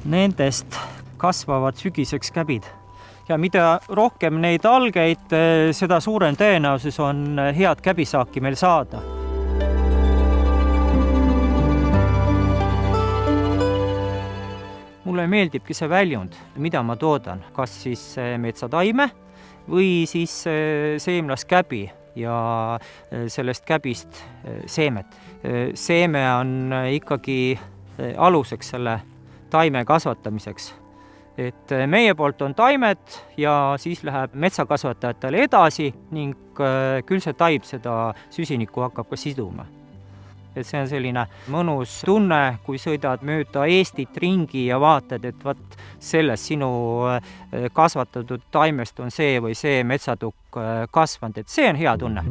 nendest kasvavad sügiseks käbid. Ja mida rohkem neid algeid, seda suurem tõenäosus on head käbisaaki meil saada. Mulle meeldibki see väljund, mida ma toodan, kas siis metsataime või siis seemlaskäbi ja sellest käbist seemet. Seeme on ikkagi aluseks selle taime kasvatamiseks. Et meie poolt on taimed ja siis läheb metsakasvatajatele edasi ning küll see taim seda süsinikku hakkab ka siduma. Et see on selline mõnus tunne, kui sõidad mööda Eestit ringi ja vaatad, et vaat sellest sinu kasvatatud taimest on see või see metsatukk kasvanud, et see on hea tunne.